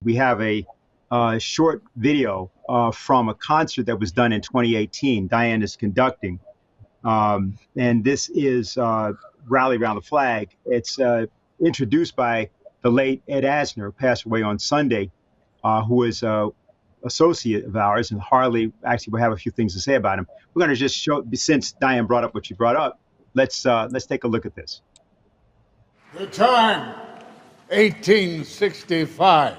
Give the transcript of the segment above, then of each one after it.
We have a short video from a concert that was done in 2018. Diane is conducting, and this is Rally Around the Flag. It's introduced by the late Ed Asner, who passed away on Sunday, who is an associate of ours, and Harley actually will have a few things to say about him. We're going to just show, since Diane brought up what she brought up, let's take a look at this. The time, 1865,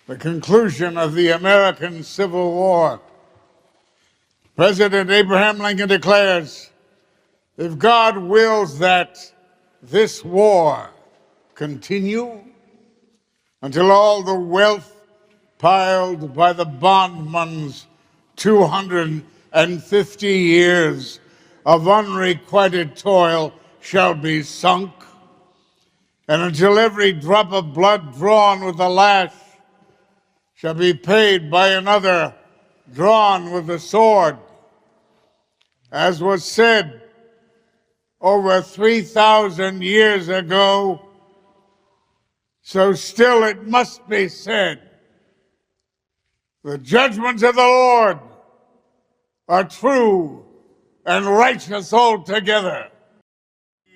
the conclusion of the American Civil War. President Abraham Lincoln declares, if God wills that this war continue until all the wealth piled by the bondman's 250 years of unrequited toil shall be sunk, and until every drop of blood drawn with the lash shall be paid by another drawn with the sword. As was said over 3,000 years ago, so still it must be said, the judgments of the Lord are true and righteous altogether.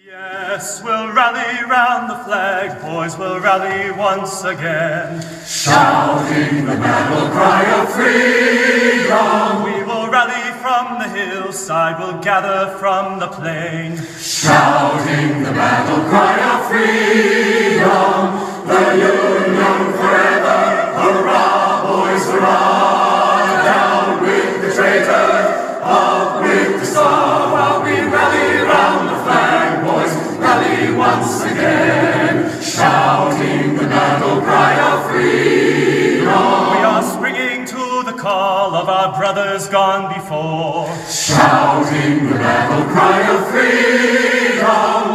Yes, we'll rally round the flag, boys, we'll rally once again, shouting the battle cry of freedom. We will rally from the hillside, we'll gather from the plain, shouting the battle cry of freedom. The Union forever, hurrah, boys, hurrah! Down with the traitors, up with the star, while we rally round the flag, boys, rally once again, shouting the battle cry of freedom. We are springing to the call of our brothers gone before, shouting the battle cry of freedom.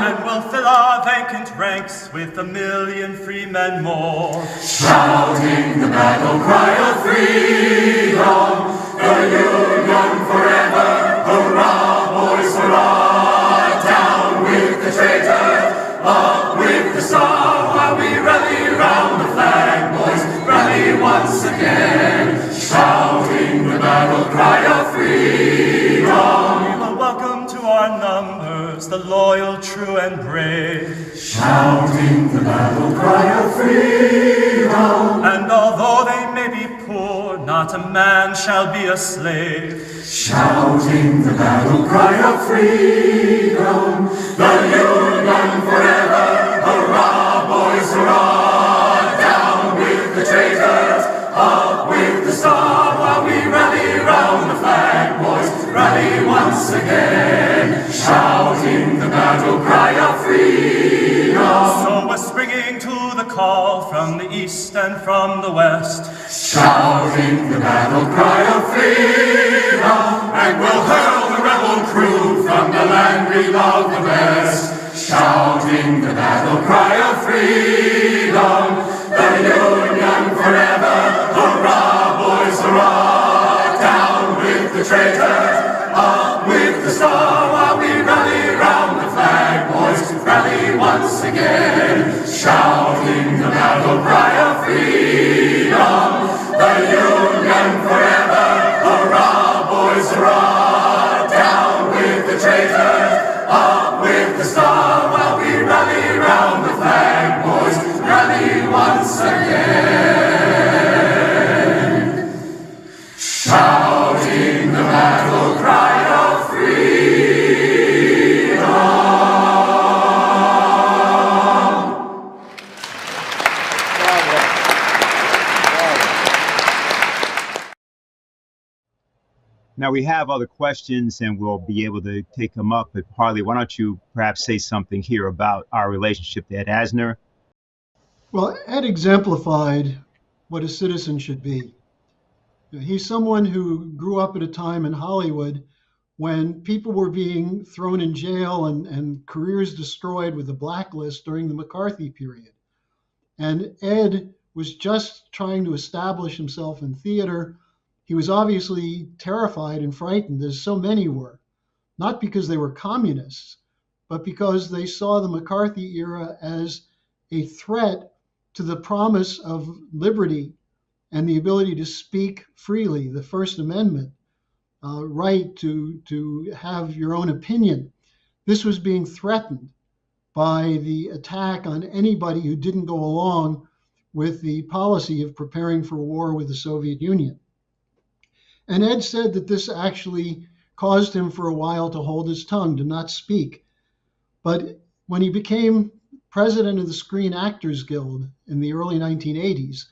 And we'll fill our vacant ranks with 1,000,000 free men more, shouting the battle cry of freedom. The Union forever, hurrah, boys, hurrah! Down with the traitors, up with the star, while we rally round the flag, boys, rally once again, shouting the battle cry of freedom. We will welcome to our numbers the loyal, true, and brave, shouting the battle cry of freedom. And although they may be poor, not a man shall be a slave, shouting the battle cry of freedom. The Union forever, hurrah, boys, hurrah! Down with the traitors, up with the star, while we rally round the flag, boys, rally once again, shouting the battle cry of freedom. So we're springing to the call from the east and from the west, shouting the battle cry of freedom. And we'll hurl the rebel crew from the land we love the best, shouting the battle cry of freedom. The Union forever, hurrah, boys, hurrah! Down with the traitors, up with the star, while we rally round the flag, boys, rally once again, shouting the battle cry of freedom. The Union forever, hurrah, boys, hurrah! Down with the traitors, up with the star, while we rally round the flag, boys, rally once again, shouting the battle cry of freedom. Now we have other questions and we'll be able to take them up, but Harley, why don't you perhaps say something here about our relationship to Ed Asner? Well, Ed exemplified what a citizen should be. He's someone who grew up at a time in Hollywood when people were being thrown in jail and careers destroyed with a blacklist during the McCarthy period. And Ed was just trying to establish himself in theater. He was obviously terrified and frightened, as so many were, not because they were communists, but because they saw the McCarthy era as a threat to the promise of liberty and the ability to speak freely, the First Amendment, right to have your own opinion. This was being threatened by the attack on anybody who didn't go along with the policy of preparing for war with the Soviet Union. And Ed said that this actually caused him for a while to hold his tongue, to not speak. But when he became president of the Screen Actors Guild in the early 1980s,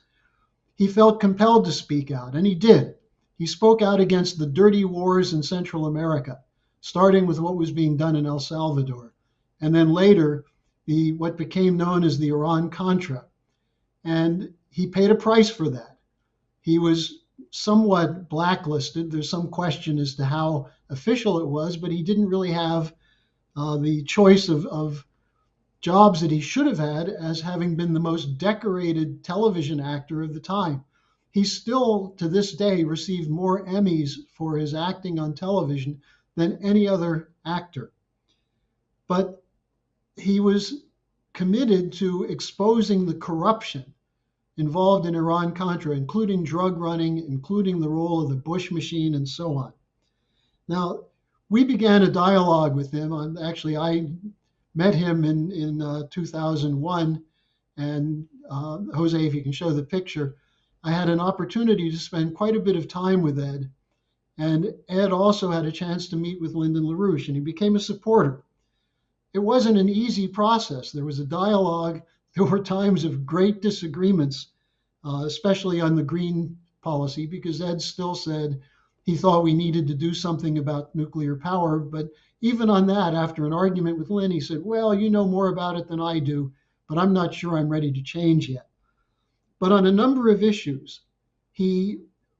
he felt compelled to speak out, and he did. He spoke out against the dirty wars in Central America, starting with what was being done in El Salvador, and then later, what became known as the Iran-Contra. And he paid a price for that. He was somewhat blacklisted. There's some question as to how official it was, but he didn't really have the choice of jobs that he should have had as having been the most decorated television actor of the time. He still, to this day, received more Emmys for his acting on television than any other actor. But he was committed to exposing the corruption involved in Iran-Contra, including drug running, including the role of the Bush machine, and so on. Now, we began a dialogue with him. I met him in 2001, and Jose, if you can show the picture, I had an opportunity to spend quite a bit of time with Ed, and Ed also had a chance to meet with Lyndon LaRouche, and he became a supporter. It wasn't an easy process. There was a dialogue. There were times of great disagreements, especially on the green policy, because Ed still said he thought we needed to do something about nuclear power. But even on that, after an argument with Lynn, he said, well, you know more about it than I do, but I'm not sure I'm ready to change yet. But on a number of issues, he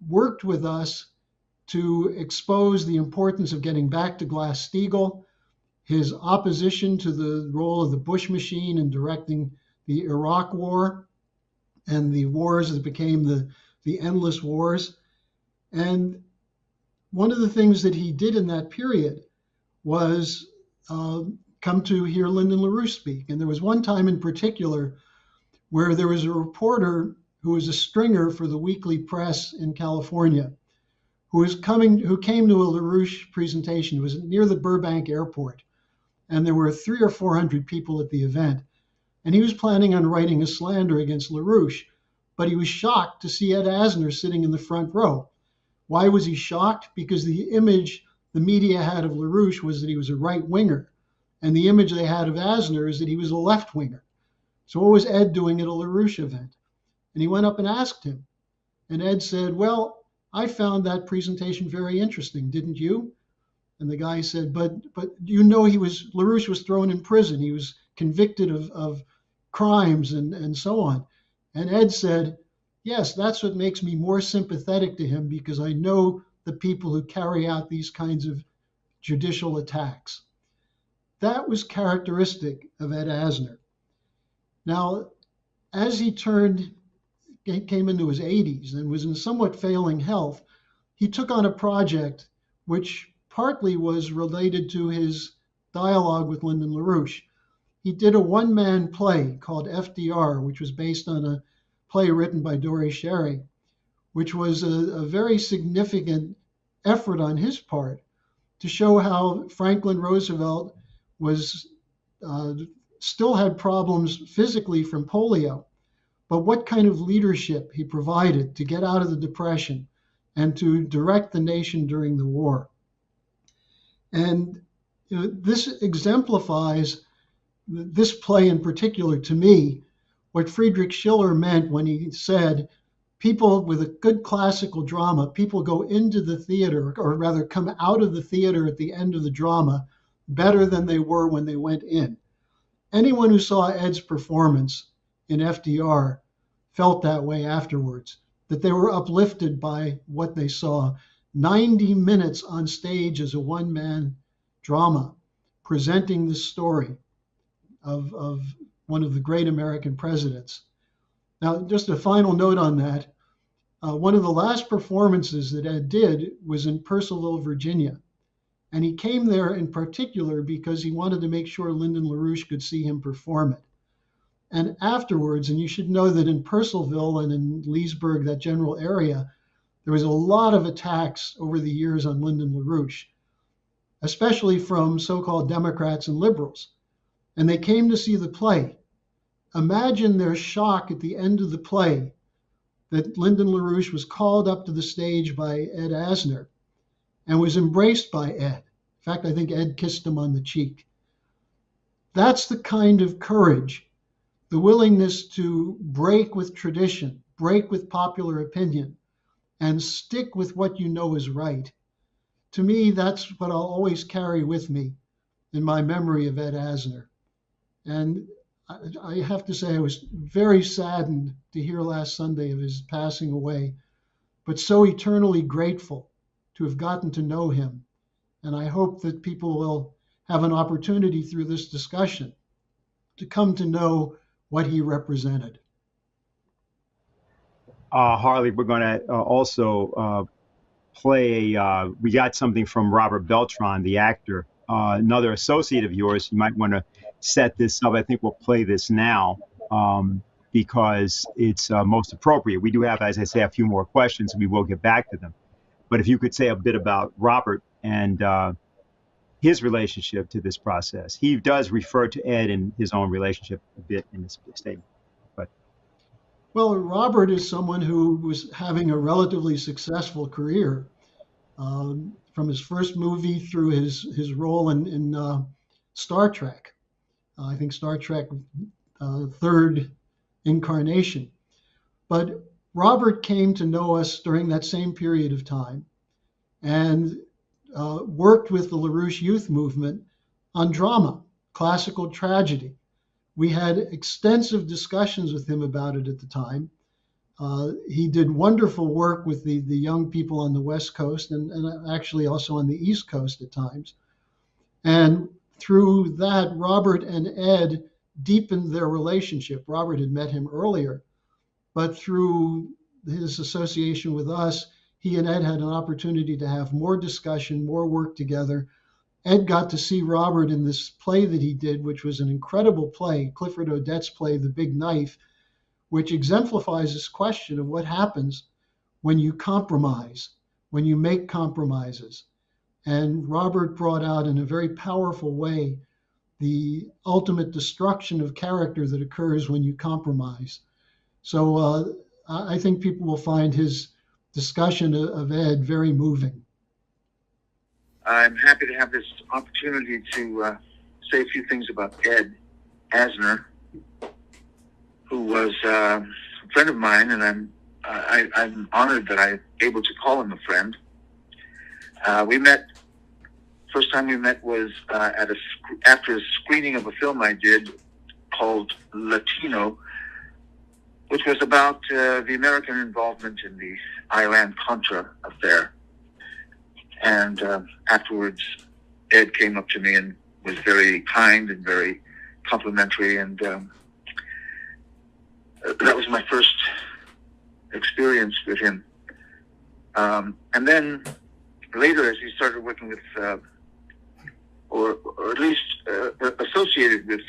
worked with us to expose the importance of getting back to Glass-Steagall, his opposition to the role of the Bush machine in directing the Iraq War and the wars that became the endless wars. And one of the things that he did in that period was come to hear Lyndon LaRouche speak. And there was one time in particular where there was a reporter who was a stringer for the weekly press in California who came to a LaRouche presentation. It was near the Burbank airport. And there were 300 or 400 people at the event. And he was planning on writing a slander against LaRouche, but he was shocked to see Ed Asner sitting in the front row. Why was he shocked? Because the image the media had of LaRouche was that he was a right-winger, and the image they had of Asner is that he was a left-winger. So what was Ed doing at a LaRouche event? And he went up and asked him. And Ed said, well, I found that presentation very interesting, didn't you? And the guy said, but you know, LaRouche was thrown in prison. He was convicted of crimes and so on. And Ed said, yes, that's what makes me more sympathetic to him, because I know the people who carry out these kinds of judicial attacks. That was characteristic of Ed Asner. Now, as he came into his 80s and was in somewhat failing health, he took on a project which partly was related to his dialogue with Lyndon LaRouche. He did a one-man play called FDR, which was based on a play written by Doré Sherry, which was a very significant effort on his part to show how Franklin Roosevelt still had problems physically from polio, but what kind of leadership he provided to get out of the Depression and to direct the nation during the war. And this exemplifies, this play in particular to me, what Friedrich Schiller meant when he said, people with a good classical drama, people go into the theater, or rather come out of the theater at the end of the drama better than they were when they went in. Anyone who saw Ed's performance in FDR felt that way afterwards, that they were uplifted by what they saw. 90 minutes on stage as a one-man drama, presenting the story of one of the great American presidents. Now, just a final note on that. One of the last performances that Ed did was in Purcellville, Virginia. And he came there in particular because he wanted to make sure Lyndon LaRouche could see him perform it. And afterwards, and you should know that in Purcellville and in Leesburg, that general area, there was a lot of attacks over the years on Lyndon LaRouche, especially from so-called Democrats and liberals. And they came to see the play. Imagine their shock at the end of the play that Lyndon LaRouche was called up to the stage by Ed Asner and was embraced by Ed. In fact, I think Ed kissed him on the cheek. That's the kind of courage, the willingness to break with tradition, break with popular opinion, and stick with what you know is right. To me, that's what I'll always carry with me in my memory of Ed Asner. And I have to say, I was very saddened to hear last Sunday of his passing away, but so eternally grateful to have gotten to know him. And I hope that people will have an opportunity through this discussion to come to know what he represented. Harley, we're going to also play. We got something from Robert Beltran, the actor, another associate of yours. You might want to set this up. I think we'll play this now because it's most appropriate. We do have, as I say, a few more questions, and we will get back to them. But if you could say a bit about Robert and his relationship to this process. He does refer to Ed and his own relationship a bit in this statement. But Well, Robert is someone who was having a relatively successful career, from his first movie through his role in Star Trek. I think Star Trek third incarnation. But Robert came to know us during that same period of time and worked with the LaRouche youth movement on drama, classical tragedy. We had extensive discussions with him about it at the time. He did wonderful work with the young people on the West Coast and actually also on the East Coast at times. And through that, Robert and Ed deepened their relationship. Robert had met him earlier, but through his association with us, he and Ed had an opportunity to have more discussion, more work together. Ed got to see Robert in this play that he did, which was an incredible play, Clifford Odets' play, The Big Knife, which exemplifies this question of what happens when you compromise, when you make compromises. And Robert brought out in a very powerful way the ultimate destruction of character that occurs when you compromise. So I think people will find his discussion of Ed very moving. I'm happy to have this opportunity to say a few things about Ed Asner, who was a friend of mine, and I'm honored that I'm able to call him a friend. We met. First time we met was after a screening of a film I did called Latino, which was about the American involvement in the Iran-Contra affair. And afterwards, Ed came up to me and was very kind and very complimentary, and that was my first experience with him. And then later, as he started working with, or at least associated with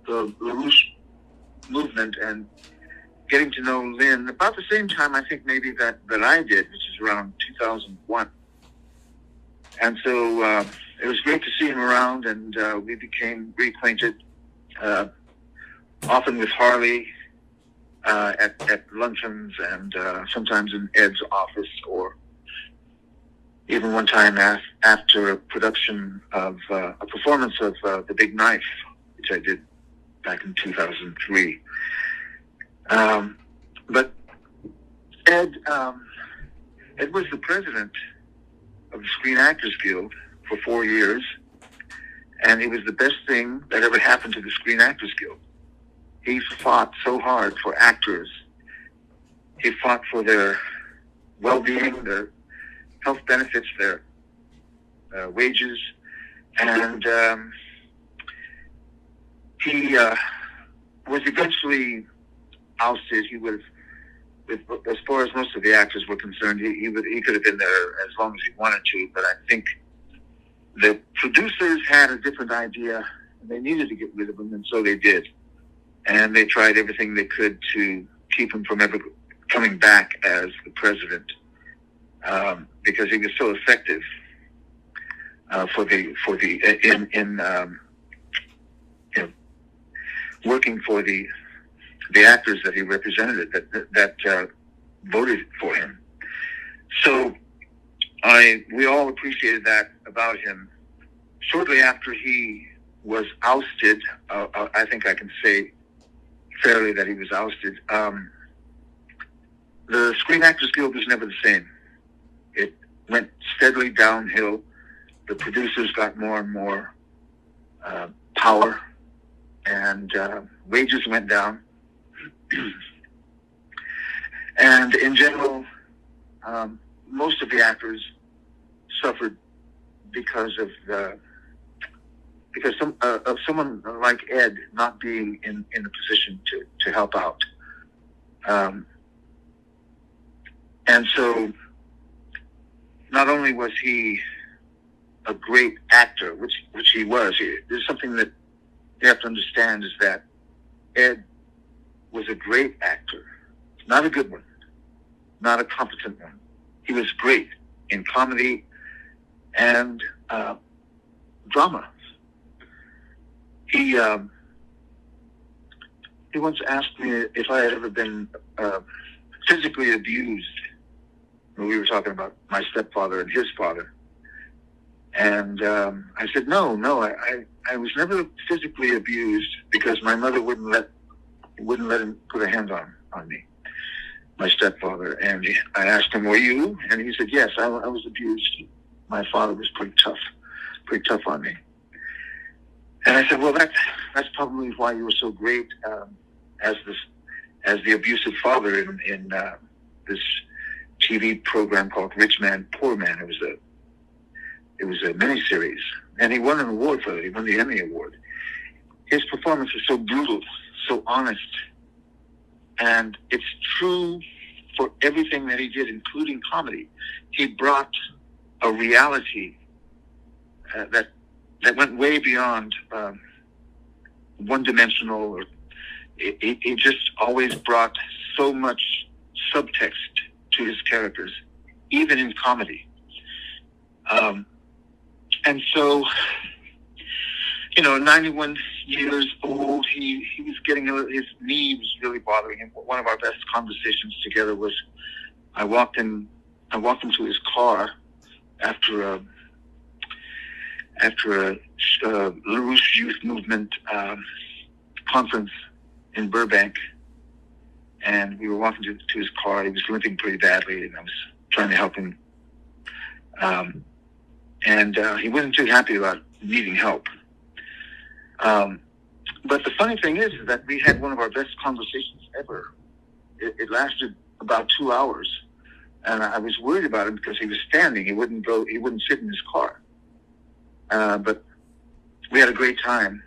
the LaRouche movement and getting to know Lynn about the same time, I think maybe that I did, which is around 2001. And so it was great to see him around, and we became reacquainted, often with Harley at luncheons and sometimes in Ed's office, or even one time after a production of a performance of The Big Knife, which I did back in 2003. But Ed was the president of the Screen Actors Guild for 4 years, and it was the best thing that ever happened to the Screen Actors Guild. He fought so hard for actors. He fought for their well-being, their health benefits, their wages, and he was eventually ousted. He would have, as far as most of the actors were concerned, he could have been there as long as he wanted to, but I think the producers had a different idea, and they needed to get rid of him, and so they did. and they tried everything they could to keep him from ever coming back as the president, because he was so effective in working for the actors that he represented that voted for him. So we all appreciated that about him. Shortly after he was ousted, I think I can say fairly that he was ousted, the Screen Actors Guild was never the same. It went steadily downhill. The producers got more and more power, and wages went down. And in general, most of the actors suffered because of someone like Ed not being in a position to help out. And so not only was he a great actor, which he was, there's something that you have to understand is that Ed was a great actor, not a good one, not a competent one. He was great in comedy and drama. He once asked me if I had ever been physically abused. We were talking about my stepfather and his father. And I said, no, I was never physically abused because my mother wouldn't let him put a hand on me, my stepfather. And I asked him, were you? And he said, yes, I was abused. My father was pretty tough on me. And I said, well, that's probably why you were so great as the abusive father in this TV program called Rich Man, Poor Man. It was a miniseries, and he won an award for it. He won the Emmy Award. His performance was so brutal, so honest, and it's true for everything that he did, including comedy. He brought a reality that went way beyond one-dimensional. Or he just always brought so much subtext to his characters, even in comedy. And so, 91 years old, he was getting, his knee was really bothering him. One of our best conversations together was, I walked him to his car after a LaRouche Youth Movement conference in Burbank, and we were walking to his car. He was limping pretty badly, and I was trying to help him. And he wasn't too happy about needing help. But the funny thing is that we had one of our best conversations ever. It lasted about 2 hours, and I was worried about him because he was standing. He wouldn't sit in his car. But we had a great time.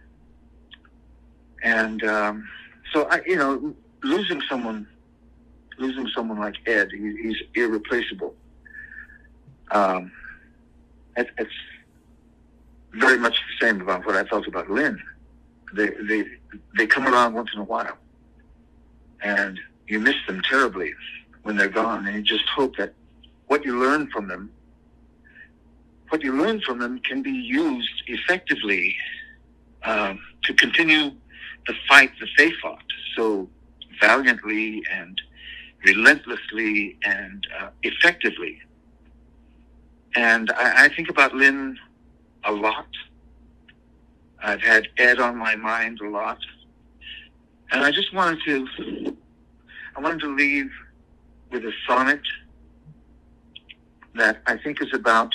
And so losing someone like Ed, he's irreplaceable. It's very much the same about what I felt about Lynn. They come around once in a while, and you miss them terribly when they're gone, and you just hope that what you learn from them can be used effectively to continue the fight that they fought so valiantly and relentlessly and effectively. And I think about Lynn a lot. I've had Ed on my mind a lot. And I just wanted to leave with a sonnet that I think is about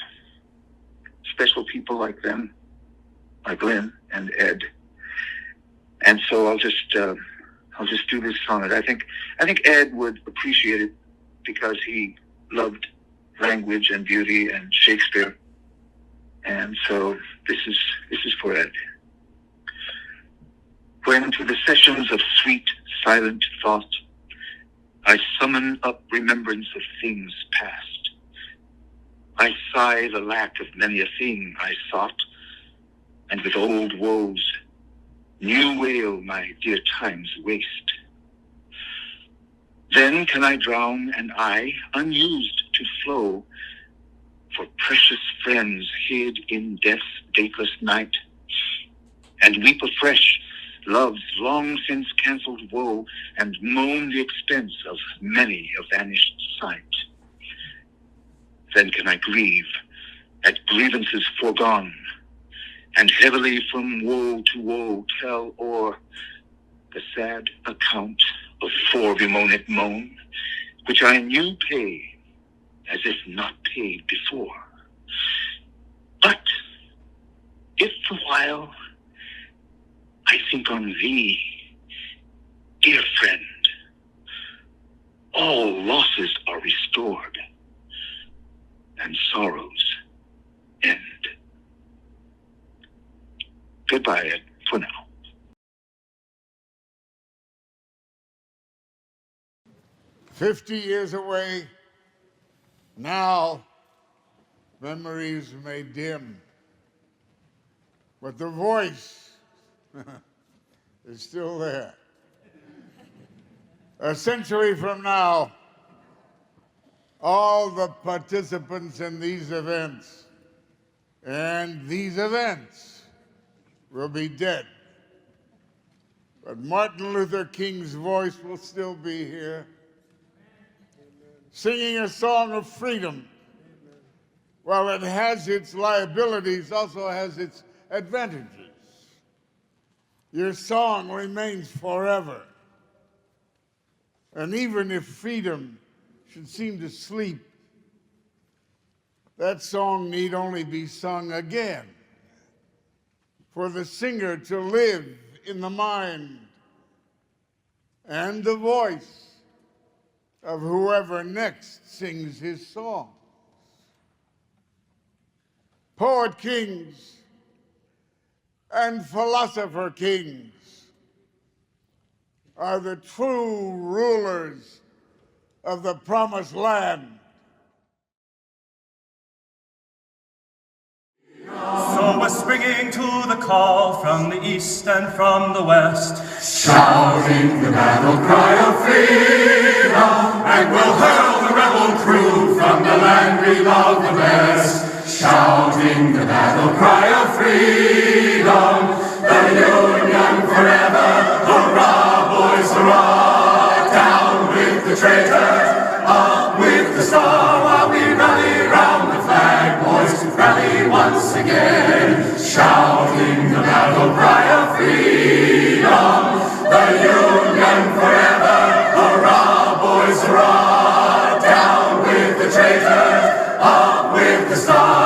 special people like them, like Lynn and Ed. And so I'll just do this sonnet. I think Ed would appreciate it because he loved language and beauty and Shakespeare. And so this is for Ed. When to the sessions of sweet, silent thought, I summon up remembrance of things past. I sigh the lack of many a thing I sought, and with old woes new wail my dear time's waste. Then can I drown an eye unused to flow for precious friends hid in death's dateless night, and weep afresh love's long since cancelled woe, and moan the expense of many a vanished sight. Then can I grieve at grievances foregone, and heavily from woe to woe tell o'er the sad account of fore bemoaned moan, which I knew pay as if not paid before. But if the while I think on thee, dear friend, all losses are restored, and sorrows end. Goodbye, Ed, for now. "50 years away, now memories may dim, but the voice is still there. A century from now, all the participants in these events and these events will be dead. But Martin Luther King's voice will still be here, singing a song of freedom. While it has its liabilities, also has its advantages. Your song remains forever. And even if freedom should seem to sleep, that song need only be sung again for the singer to live in the mind and the voice of whoever next sings his song. Poet kings and philosopher kings are the true rulers of the promised land. So we're springing to the call from the east and from the west, shouting the battle cry of freedom, and we'll hurl the rebel crew from the land we love the best, shouting the battle cry of freedom, the Union forever, hurrah boys hurrah, down with the traitors, up with the star, while we rally round the flag, boys, rally once again, shouting the battle cry of freedom, the Union forever, hurrah boys hurrah, down with the traitors, up with the star.